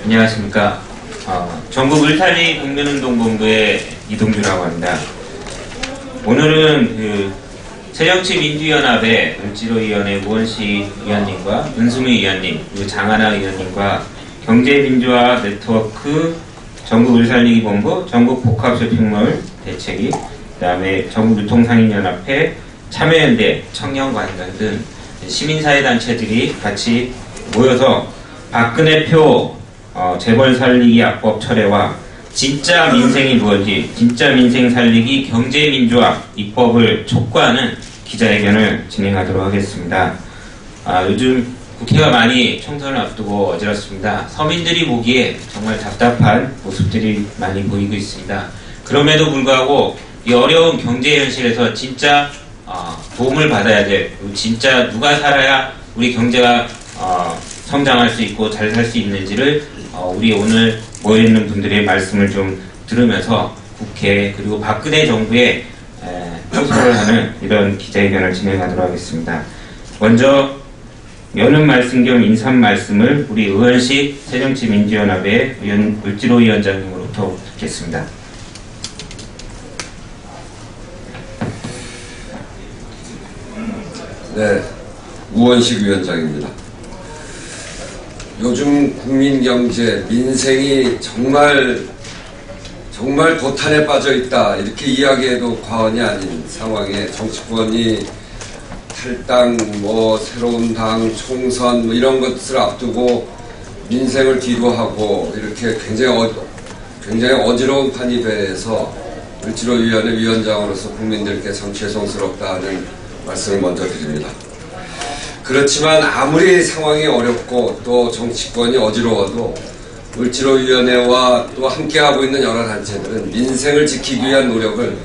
안녕하십니까. 전국 울타리 국민운동본부의 이동주라고 합니다. 오늘은 새정치민주연합의 을지로위원회 우원식 위원님과 은수미 위원님, 그리고 장하나 위원님과 경제민주화 네트워크 전국 을살리기 본부, 전국 복합쇼핑몰 대책위, 그 다음에 전국 유통상인연합회, 참여연대, 청년관광 등 시민사회단체들이 같이 모여서 박근혜표 재벌 살리기 악법 철회와 진짜 민생이 무엇인지, 진짜 민생 살리기 경제민주화 입법을 촉구하는 기자회견을 진행하도록 하겠습니다. 요즘 국회가 많이 총선을 앞두고 어지럽습니다. 서민들이 보기에 정말 답답한 모습들이 많이 보이고 있습니다. 그럼에도 불구하고 이 어려운 경제 현실에서 진짜 도움을 받아야 될, 진짜 누가 살아야 우리 경제가 성장할 수 있고 잘 살 수 있는지를 우리 오늘 모여있는 분들의 말씀을 좀 들으면서 국회 그리고 박근혜 정부에 호소를 하는 이런 기자회견을 진행하도록 하겠습니다. 먼저 여는 말씀 겸 인사 말씀을 우리 의원식 새정치민주연합의 을지로 위원장님으로부터 듣겠습니다. 네, 우원식 위원장입니다. 요즘 국민경제, 민생이 정말 도탄에 빠져 있다, 이렇게 이야기해도 과언이 아닌 상황에 정치권이 탈당, 새로운 당, 총선 이런 것을 앞두고 민생을 뒤로 하고 이렇게 굉장히 어지러운 판이 돼서 을지로위원회 위원장으로서 국민들께 참 죄송스럽다 하는 말씀을 먼저 드립니다. 그렇지만 아무리 상황이 어렵고 또 정치권이 어지러워도 을지로위원회와 또 함께하고 있는 여러 단체들은 민생을 지키기 위한 노력을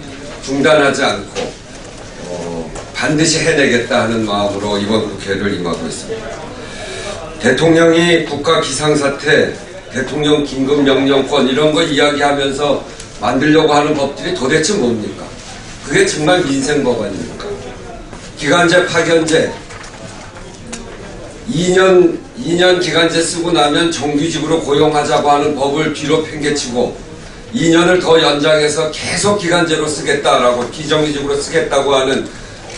중단하지 않고 반드시 해내겠다 하는 마음으로 이번 국회를 임하고 있습니다. 대통령이 국가 기상사태, 대통령 긴급명령권 이런 거 이야기하면서 만들려고 하는 법들이 도대체 뭡니까? 그게 정말 민생법안입니까? 기간제 파견제 2년 기간제 쓰고 나면 정규직으로 고용하자고 하는 법을 뒤로 팽개치고 2년을 더 연장해서 계속 기간제로 쓰겠다라고 비정규직으로 쓰겠다고 하는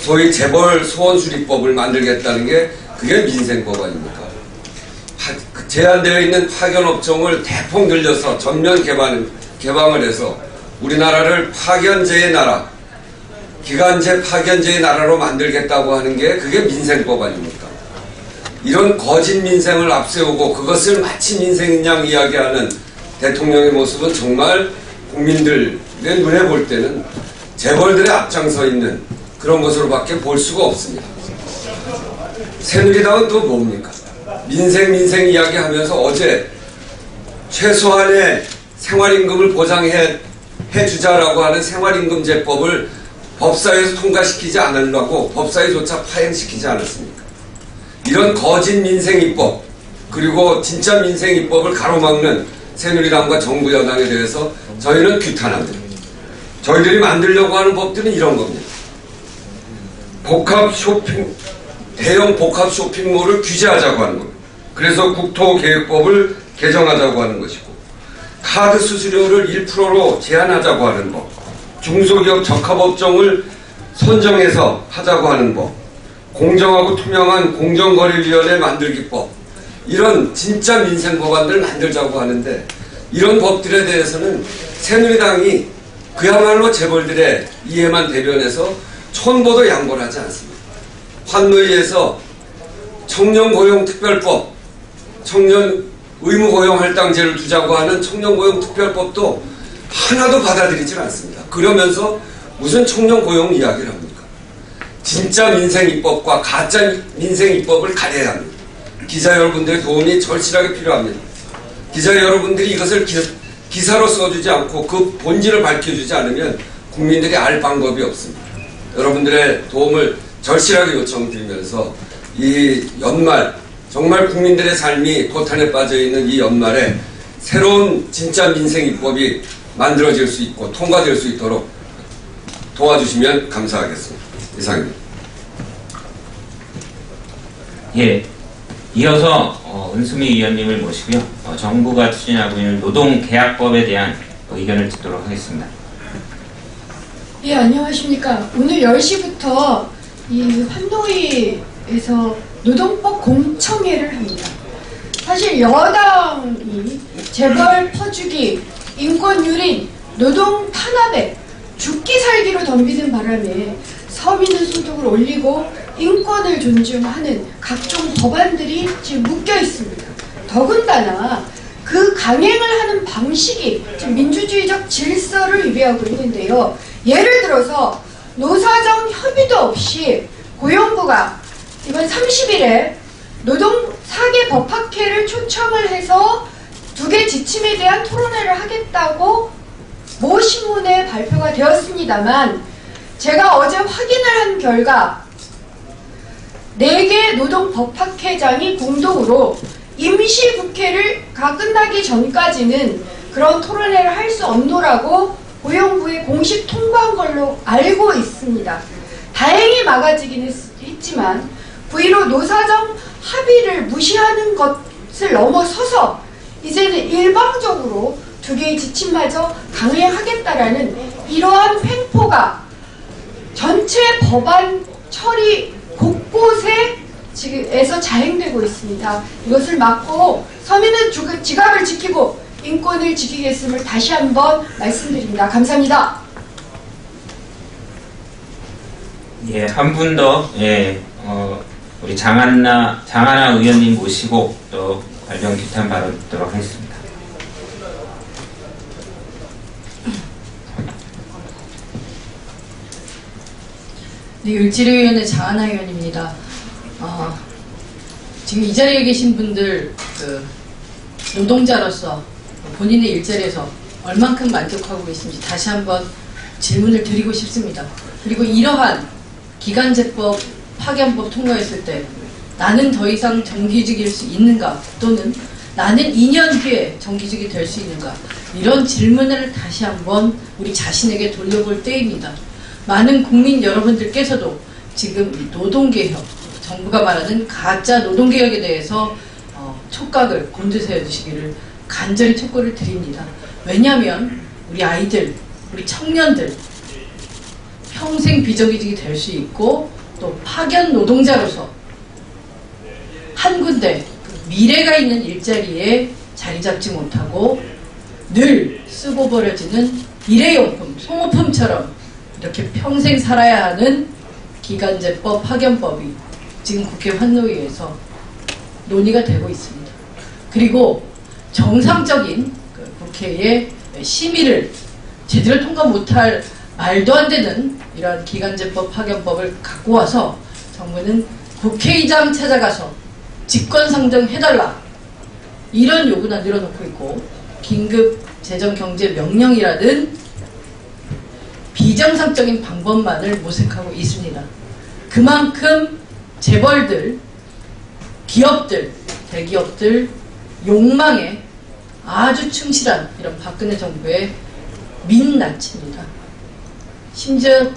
소위 재벌 소원수리법을 만들겠다는 게 그게 민생법안입니까? 제한되어 있는 파견업종을 대폭 늘려서 전면 개방을 해서 우리나라를 파견제의 나라, 기간제 파견제의 나라로 만들겠다고 하는 게 그게 민생법안입니까? 이런 거짓 민생을 앞세우고 그것을 마치 민생인 양 이야기하는 대통령의 모습은 정말 국민들의 눈에 볼 때는 재벌들의 앞장서 있는 그런 것으로밖에 볼 수가 없습니다. 새누리당은 또 뭡니까? 민생 이야기하면서 어제 최소한의 생활임금을 보장해 주자라고 하는 생활임금제법을 법사위에서 통과시키지 않으려고 법사위조차 파행시키지 않았습니까? 이런 거짓 민생입법 그리고 진짜 민생입법을 가로막는 새누리당과 정부 여당에 대해서 저희는 규탄합니다. 저희들이 만들려고 하는 법들은 이런 겁니다. 대형 복합 쇼핑몰을 규제하자고 하는 겁니다. 그래서 국토계획법을 개정하자고 하는 것이고, 카드 수수료를 1%로 제한하자고 하는 법, 중소기업 적합업종을 선정해서 하자고 하는 법, 공정하고 투명한 공정거래위원회 만들기법, 이런 진짜 민생 법안들을 만들자고 하는데 이런 법들에 대해서는 새누리당이 그야말로 재벌들의 이해만 대변해서 촌보도 양보를 하지 않습니다. 환노위에서 청년고용특별법, 청년 의무고용할당제를 두자고 하는 청년고용특별법도 하나도 받아들이질 않습니다. 그러면서 무슨 청년고용 이야기를 합니까? 진짜 민생입법과 가짜 민생입법을 가려야 합니다. 기자 여러분들의 도움이 절실하게 필요합니다. 기자 여러분들이 이것을 기사로 써주지 않고 그 본질을 밝혀주지 않으면 국민들이 알 방법이 없습니다. 여러분들의 도움을 절실하게 요청드리면서 이 연말, 정말 국민들의 삶이 도탄에 빠져있는 이 연말에 새로운 진짜 민생입법이 만들어질 수 있고 통과될 수 있도록 도와주시면 감사하겠습니다. 이상입니다. 예, 이어서 은수미 위원님을 모시고요. 정부가 추진하고 있는 노동계약법에 대한 의견을 듣도록 하겠습니다. 예, 안녕하십니까. 오늘 10시부터 이 환노위에서 노동법 공청회를 합니다. 사실 여당이 재벌 퍼주기, 인권 유린, 노동 탄압에 죽기 살기로 덤비는 바람에 서민의 소득을 올리고 인권을 존중하는 각종 법안들이 지금 묶여 있습니다. 더군다나 그 강행을 하는 방식이 지금 민주주의적 질서를 위배하고 있는데요. 예를 들어서 노사정 협의도 없이 고용부가 이번 30일에 노동 4개 법학회를 초청을 해서 2개 지침에 대한 토론회를 하겠다고 모 신문에 발표가 되었습니다만, 제가 어제 확인을 한 결과 4개 노동법학회장이 공동으로 임시국회가 끝나기 전까지는 그런 토론회를 할 수 없노라고 고용부에 공식 통보한 걸로 알고 있습니다. 다행히 막아지긴 했지만 9.15 노사정 합의를 무시하는 것을 넘어서서 이제는 일방적으로 2개의 지침마저 강행하겠다라는 이러한 횡포가 전체 법안 처리 곳곳에 지금에서 자행되고 있습니다. 이것을 막고 서민의 지갑을 지키고 인권을 지키겠음을 다시 한번 말씀드립니다. 감사합니다. 예, 한 분 더, 우리 장하나 의원님 모시고 또 관련 규탄 발언 듣도록 하겠습니다. 네, 을지로위원회 장하나 의원입니다. 지금 이 자리에 계신 분들 노동자로서 본인의 일자리에서 얼만큼 만족하고 계신지 다시 한번 질문을 드리고 싶습니다. 그리고 이러한 기간제법, 파견법 통과했을 때 나는 더 이상 정규직일 수 있는가, 또는 나는 2년 뒤에 정규직이 될 수 있는가, 이런 질문을 다시 한번 우리 자신에게 돌려볼 때입니다. 많은 국민 여러분들께서도 지금 노동개혁, 정부가 말하는 가짜 노동개혁에 대해서 촉각을 곤두세워 주시기를 간절히 촉구를 드립니다. 왜냐하면 우리 아이들, 우리 청년들 평생 비정규직이 될 수 있고, 또 파견 노동자로서 한 군데 미래가 있는 일자리에 자리 잡지 못하고 늘 쓰고 버려지는 일회용품, 소모품처럼 이렇게 평생 살아야 하는 기간제법, 파견법이 지금 국회 환노위에서 논의가 되고 있습니다. 그리고 정상적인 국회의 심의를 제대로 통과 못할 말도 안 되는 이러한 기간제법, 파견법을 갖고 와서 정부는 국회의장 찾아가서 직권상정해달라, 이런 요구나 늘어놓고 있고, 긴급 재정경제명령이라는 비정상적인 방법만을 모색하고 있습니다. 그만큼 재벌들, 기업들, 대기업들 욕망에 아주 충실한 이런 박근혜 정부의 민낯입니다. 심지어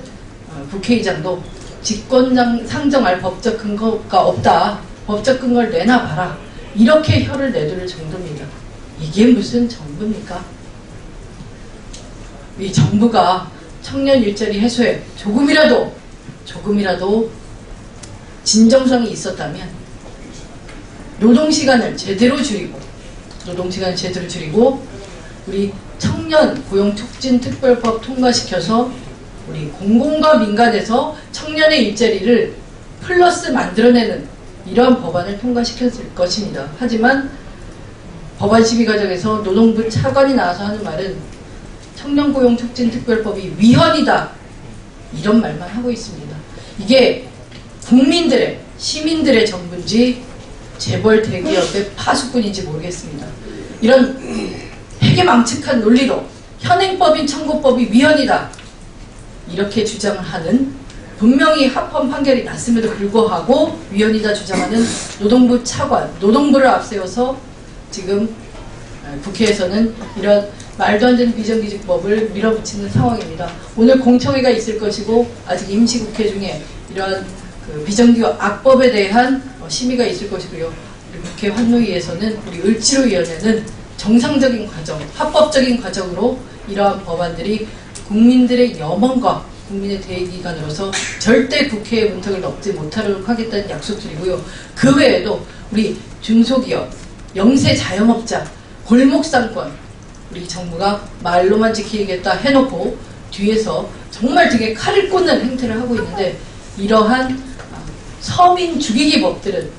국회의장도 직권상정할 법적 근거가 없다, 법적 근거를 내놔봐라, 이렇게 혀를 내두를 정도입니다. 이게 무슨 정부입니까? 이 정부가 청년 일자리 해소에 조금이라도 진정성이 있었다면 노동시간을 제대로 줄이고 우리 청년 고용촉진특별법 통과시켜서 우리 공공과 민간에서 청년의 일자리를 플러스 만들어내는 이러한 법안을 통과시켰을 것입니다. 하지만 법안 심의 과정에서 노동부 차관이 나와서 하는 말은 청년고용촉진특별법이 위헌이다, 이런 말만 하고 있습니다. 이게 국민들의, 시민들의 정부인지 재벌 대기업의 파수꾼인지 모르겠습니다. 이런 해괴망측한 논리로 현행법인 청구법이 위헌이다, 이렇게 주장을 하는, 분명히 합헌 판결이 났음에도 불구하고 위헌이다 주장하는 노동부 차관, 노동부를 앞세워서 지금 국회에서는 이런 말도 안 되는 비정규직법을 밀어붙이는 상황입니다. 오늘 공청회가 있을 것이고, 아직 임시국회 중에 이러한 비정규 악법에 대한 심의가 있을 것이고요. 국회 환노위에서는 우리 을지로위원회는 정상적인 과정, 합법적인 과정으로 이러한 법안들이 국민들의 염원과 국민의 대기관으로서 절대 국회의 문턱을 넘지 못하도록 하겠다는 약속드리고요. 그 외에도 우리 중소기업, 영세 자영업자, 골목상권 우리 정부가 말로만 지키겠다 해놓고 뒤에서 정말 되게 칼을 꽂는 행태를 하고 있는데 이러한 서민 죽이기 법들은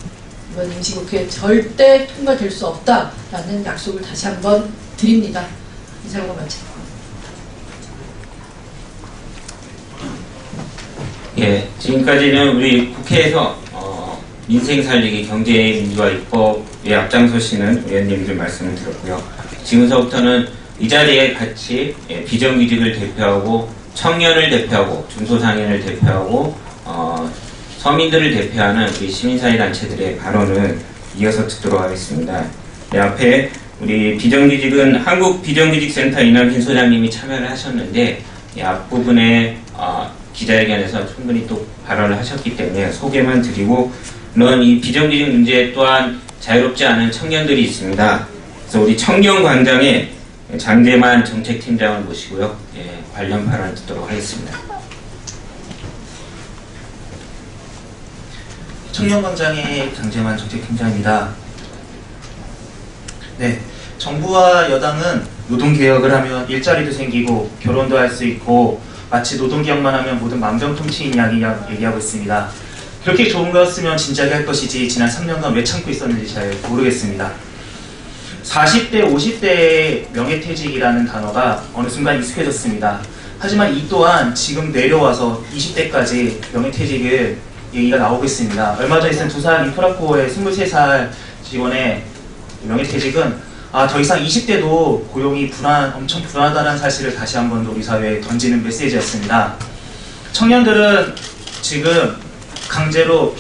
이번 임시국회에 절대 통과될 수 없다라는 약속을 다시 한번 드립니다. 이상으로 마치겠습니다. 예, 지금까지는 우리 국회에서 민생 살리기 경제민주화 입법에 앞장서시는 의원님들 말씀을 들었고요. 지금서부터는 이 자리에 같이 비정규직을 대표하고 청년을 대표하고 중소상인을 대표하고 서민들을 대표하는 우리 시민사회단체들의 발언을 이어서 듣도록 하겠습니다. 네, 앞에 우리 비정규직은 한국비정규직센터 이남진 소장님이 참여를 하셨는데 이 앞부분에 기자회견에서 충분히 또 발언을 하셨기 때문에 소개만 드리고, 물론 이 비정규직 문제 또한 자유롭지 않은 청년들이 있습니다. 그래서 우리 청년광장에 장재만 정책팀장을 모시고요. 예, 관련 발언을 듣도록 하겠습니다. 청년광장의 장재만 정책팀장입니다. 네, 정부와 여당은 노동개혁을 하면 일자리도 생기고 결혼도 할 수 있고 마치 노동개혁만 하면 모든 만병통치인 얘기하고 있습니다. 그렇게 좋은 거였으면 진작에 할 것이지 지난 3년간 왜 참고 있었는지 잘 모르겠습니다. 40대, 50대의 명예퇴직이라는 단어가 어느 순간 익숙해졌습니다. 하지만 이 또한 지금 내려와서 20대까지 명예퇴직을 얘기가 나오고 있습니다. 얼마 전에 있은 두산 인프라코어의 23살 직원의 명예퇴직은 더 이상 20대도 고용이 엄청 불안하다는 사실을 다시 한번 우리 사회에 던지는 메시지였습니다. 청년들은 지금 강제로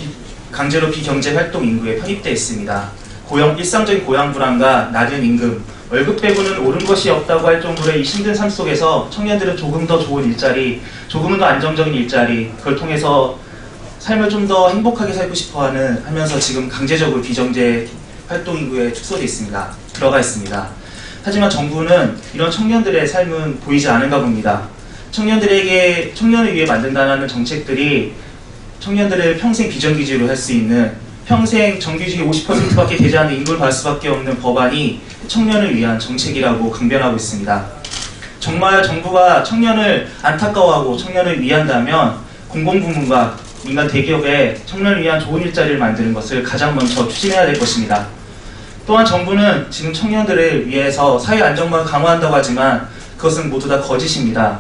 비경제활동 인구에 편입되어 있습니다. 일상적인 고용 불안과 낮은 임금, 월급 빼고는 옳은 것이 없다고 할 정도의 이 힘든 삶 속에서 청년들은 조금 더 좋은 일자리, 조금은 더 안정적인 일자리, 그걸 통해서 삶을 좀 더 행복하게 살고 싶어 하면서 지금 강제적으로 비경제 활동 인구에 들어가 있습니다. 하지만 정부는 이런 청년들의 삶은 보이지 않은가 봅니다. 청년을 위해 만든다는 정책들이 청년들을 평생 비정규직으로 할 수 있는, 평생 정규직이 50%밖에 되지 않는 임금을 받을 수밖에 없는 법안이 청년을 위한 정책이라고 강변하고 있습니다. 정말 정부가 청년을 안타까워하고 청년을 위한다면 공공부문과 민간 대기업에 청년을 위한 좋은 일자리를 만드는 것을 가장 먼저 추진해야 될 것입니다. 또한 정부는 지금 청년들을 위해서 사회 안정망을 강화한다고 하지만 그것은 모두 다 거짓입니다.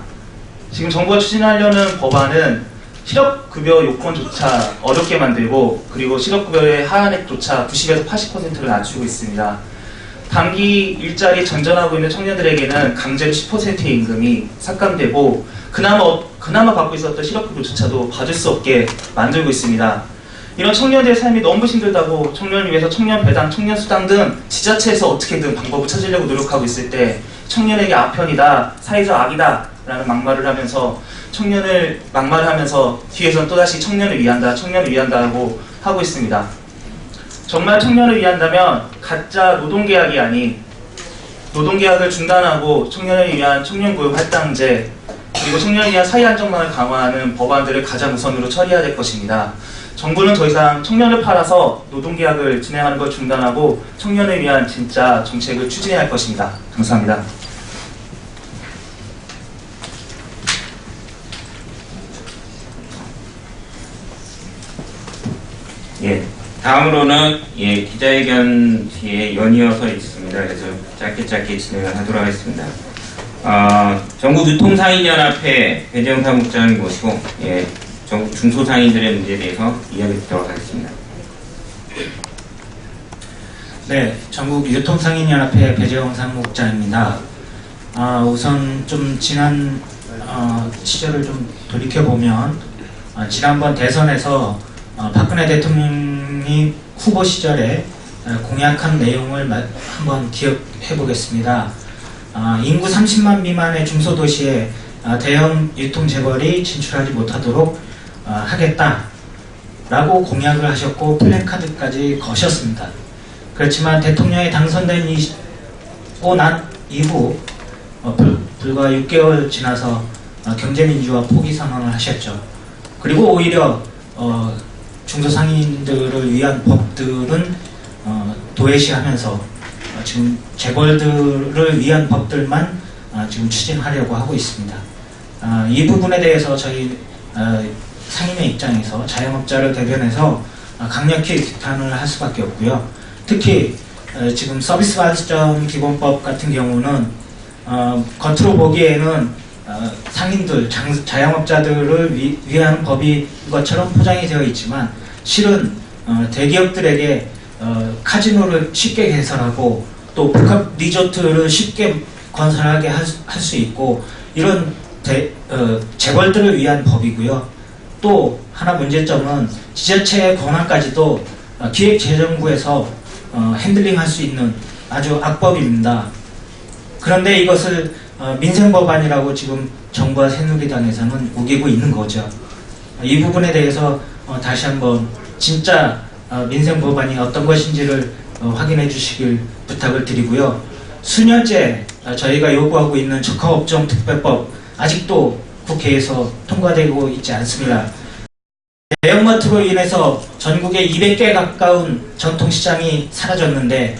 지금 정부가 추진하려는 법안은 실업급여 요건조차 어렵게 만들고, 그리고 실업급여의 하한액조차 90에서 80%를 낮추고 있습니다. 단기 일자리에 전전하고 있는 청년들에게는 강제로 10%의 임금이 삭감되고 그나마 받고 있었던 실업급여조차도 받을 수 없게 만들고 있습니다. 이런 청년들의 삶이 너무 힘들다고 청년을 위해서 청년배당, 청년수당 등 지자체에서 어떻게든 방법을 찾으려고 노력하고 있을 때 청년에게 아편이다, 사회적 악이다 라는 막말을 하면서 뒤에서는 또다시 청년을 위한다고 하고 있습니다. 정말 청년을 위한다면 가짜 노동계약이 아닌 노동계약을 중단하고 청년을 위한 청년고용 할당제, 그리고 청년을 위한 사회 안정망을 강화하는 법안들을 가장 우선으로 처리해야 될 것입니다. 정부는 더 이상 청년을 팔아서 노동계약을 진행하는 걸 중단하고 청년을 위한 진짜 정책을 추진해야 할 것입니다. 감사합니다. 예, 다음으로는 기자회견 뒤에 연이어서 있습니다. 그래서 짧게 진행을 하도록 하겠습니다. 전국유통상인연합회 배재영 사무국장을 모시고 전국 중소상인들의 문제에 대해서 이야기 듣도록 하겠습니다. 네, 전국유통상인연합회 배재영 사무국장입니다. 우선 좀 지난 시절을 좀 돌이켜보면 지난번 대선에서 박근혜 대통령이 후보 시절에 공약한 내용을 한번 기억해 보겠습니다. 인구 30만 미만의 중소도시에 대형 유통재벌이 진출하지 못하도록 하겠다라고 공약을 하셨고 플래카드까지 거셨습니다. 그렇지만 대통령에 당선되고 난 이후 불과 6개월 지나서 경제민주화 포기 선언을 하셨죠. 그리고 오히려 중소상인들을 위한 법들은 도외시하면서 지금 재벌들을 위한 법들만 지금 추진하려고 하고 있습니다. 이 부분에 대해서 저희 상인의 입장에서 자영업자를 대변해서 강력히 비판을 할 수밖에 없고요. 특히 지금 서비스 발전 기본법 같은 경우는 겉으로 보기에는 상인들, 자영업자들을 위한 법인 것처럼 포장이 되어 있지만 실은 대기업들에게 카지노를 쉽게 개설하고 또 복합 리조트를 쉽게 건설하게 할 수 있고 이런 재벌들을 위한 법이고요. 또 하나 문제점은 지자체의 권한까지도 기획재정부에서 핸들링할 수 있는 아주 악법입니다. 그런데 이것을 민생법안이라고 지금 정부와 새누리당에서는 우기고 있는 거죠. 이 부분에 대해서 다시 한번 진짜 민생법안이 어떤 것인지를 확인해 주시길 부탁을 드리고요. 수년째 저희가 요구하고 있는 적화업종 특별법 아직도 국회에서 통과되고 있지 않습니다. 대형마트로 인해서 전국에 200개 가까운 전통시장이 사라졌는데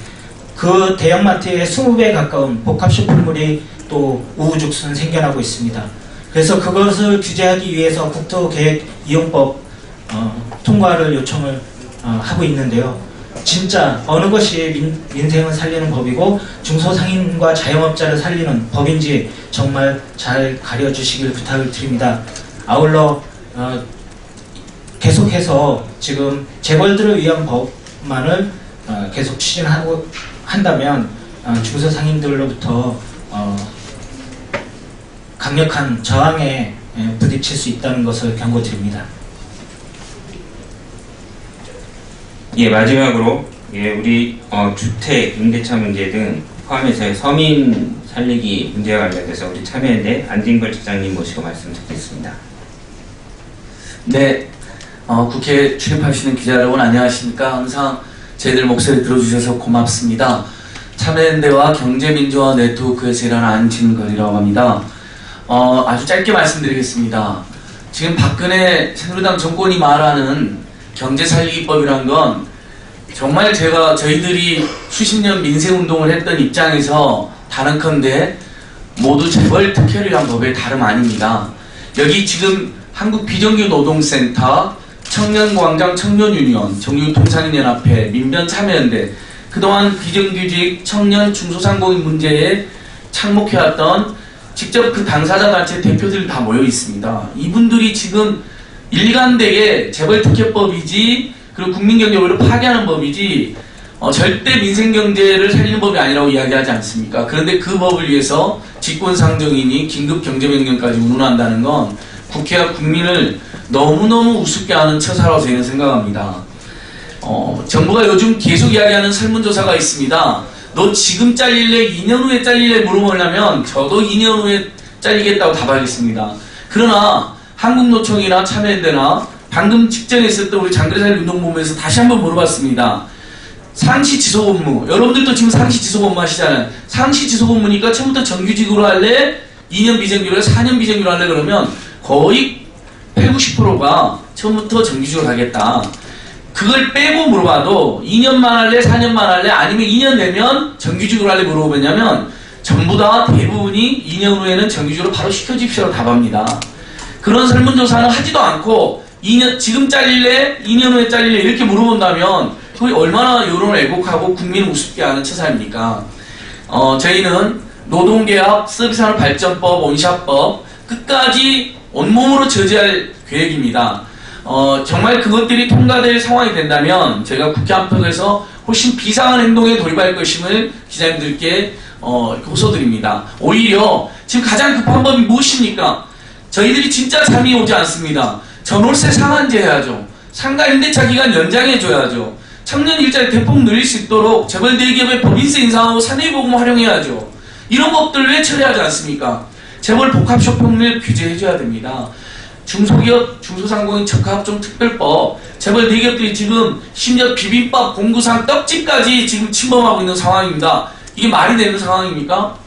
그 대형마트의 20배 가까운 복합 쇼핑몰이 또 우후죽순 생겨나고 있습니다. 그래서 그것을 규제하기 위해서 국토계획이용법 통과를 요청을 하고 있는데요. 진짜 어느 것이 민생을 살리는 법이고 중소상인과 자영업자를 살리는 법인지 정말 잘 가려주시길 부탁을 드립니다. 아울러 계속해서 지금 재벌들을 위한 법만을 계속 추진하고 한다면 중소상인들로부터 강력한 저항에 부딪힐 수 있다는 것을 경고드립니다. 예, 마지막으로 우리 주택, 임대차 문제 등 포함해서 서민 살리기 문제와 관련돼서 우리 참여연대 안진걸 지장님 모시고 말씀 듣겠습니다. 네, 국회에 출입하시는 기자 여러분 안녕하십니까? 항상 저희들 목소리 들어주셔서 고맙습니다. 참여연대와 경제민주화 네트워크에서 일하는 안진걸이라고 합니다. 아주 짧게 말씀드리겠습니다. 지금 박근혜 새누리당 정권이 말하는 경제살리기법이란 건 정말 저희들이 수십 년 민생운동을 했던 입장에서 단언컨대 모두 재벌 특혜를 위한 법의 다름 아닙니다. 여기 지금 한국비정규노동센터, 청년광장 청년유니언, 정유통상인연합회, 민변참여연대, 그동안 비정규직 청년 중소상공인 문제에 착목해왔던 직접 그 당사자 단체 대표들 다 모여 있습니다. 이분들이 지금 일관되게 재벌특혜법이지 그리고 국민경제를 파괴하는 법이지 절대 민생경제를 살리는 법이 아니라고 이야기하지 않습니까? 그런데 그 법을 위해서 집권상정인이 긴급경제명령까지 운운한다는 건 국회와 국민을 너무너무 우습게 하는 처사라고 저희는 생각합니다. 정부가 요즘 계속 이야기하는 설문조사가 있습니다. 너 지금 잘릴래? 2년 후에 잘릴래? 물어보려면 저도 2년 후에 잘리겠다고 답하겠습니다. 그러나 한국노총이나 참여연대나 방금 직전에 있었던 우리 장거리살리 운동본부에서 다시 한번 물어봤습니다. 상시 지속 업무, 여러분들도 지금 상시 지속 업무 하시잖아요. 상시 지속 업무니까 처음부터 정규직으로 할래? 2년 비정규로 할래? 4년 비정규로 할래? 그러면 거의 80~90%가 처음부터 정규직으로 가겠다. 그걸 빼고 물어봐도 2년만 할래? 4년만 할래? 아니면 2년 되면 정규직으로 할래? 물어보냐면 전부 다 대부분이 2년 후에는 정규직으로 바로 시켜주십시오라고 답합니다. 그런 설문조사는 하지도 않고 2년 지금 잘릴래? 2년 후에 잘릴래? 이렇게 물어본다면 그게 얼마나 여론을 왜곡하고 국민을 우습게 하는 처사입니까? 저희는 노동계약, 서비스산업발전법, 원시합법 끝까지 온몸으로 저지할 계획입니다. 정말 그것들이 통과될 상황이 된다면 저희가 국회 안팎에서 훨씬 비상한 행동에 돌입할 것임을 기자님들께 호소드립니다. 오히려 지금 가장 급한 법이 무엇입니까? 저희들이 진짜 잠이 오지 않습니다. 전월세 상한제 해야죠. 상가 임대차 기간 연장해줘야죠. 청년 일자리 대폭 늘릴 수 있도록 재벌 대기업의 법인세 인상하고 사내보험 활용해야죠. 이런 법들 왜 처리하지 않습니까? 재벌 복합 쇼핑몰 규제해줘야 됩니다. 중소기업, 중소상공인 척합종 특별법, 재벌 대기업들이 지금 심지어 비빔밥, 공구상, 떡집까지 지금 침범하고 있는 상황입니다. 이게 말이 되는 상황입니까?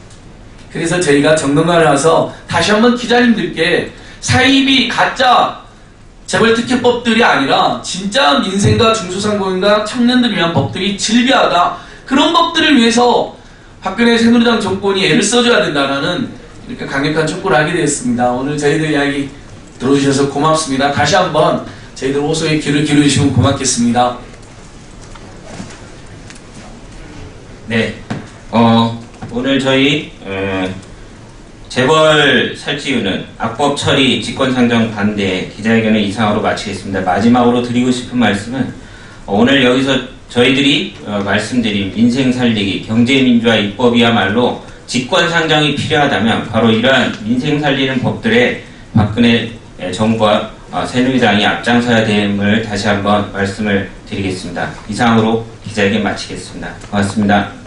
그래서 저희가 정론관을 와서 다시 한번 기자님들께 사입이 가짜 재벌 특혜법들이 아니라 진짜 민생과 중소상공인과 청년들을 위한 법들이 질비하다. 그런 법들을 위해서 박근혜 새누리당 정권이 애를 써줘야 된다는 이렇게 강력한 촉구를 하게 되었습니다. 오늘 저희들 이야기 들어주셔서 고맙습니다. 다시 한번 저희들 호소에 귀를 기울이시면 고맙겠습니다. 네, 오늘 저희 재벌 설치유는 악법 처리 직권상정 반대 기자회견을 이상으로 마치겠습니다. 마지막으로 드리고 싶은 말씀은 오늘 여기서 저희들이 말씀드린 민생 살리기, 경제민주화 입법이야말로 직권상정이 필요하다면 바로 이러한 민생 살리는 법들에 박근혜 정부와 새누리당이 앞장서야 됨을 다시 한번 말씀을 드리겠습니다. 이상으로 기자회견 마치겠습니다. 고맙습니다.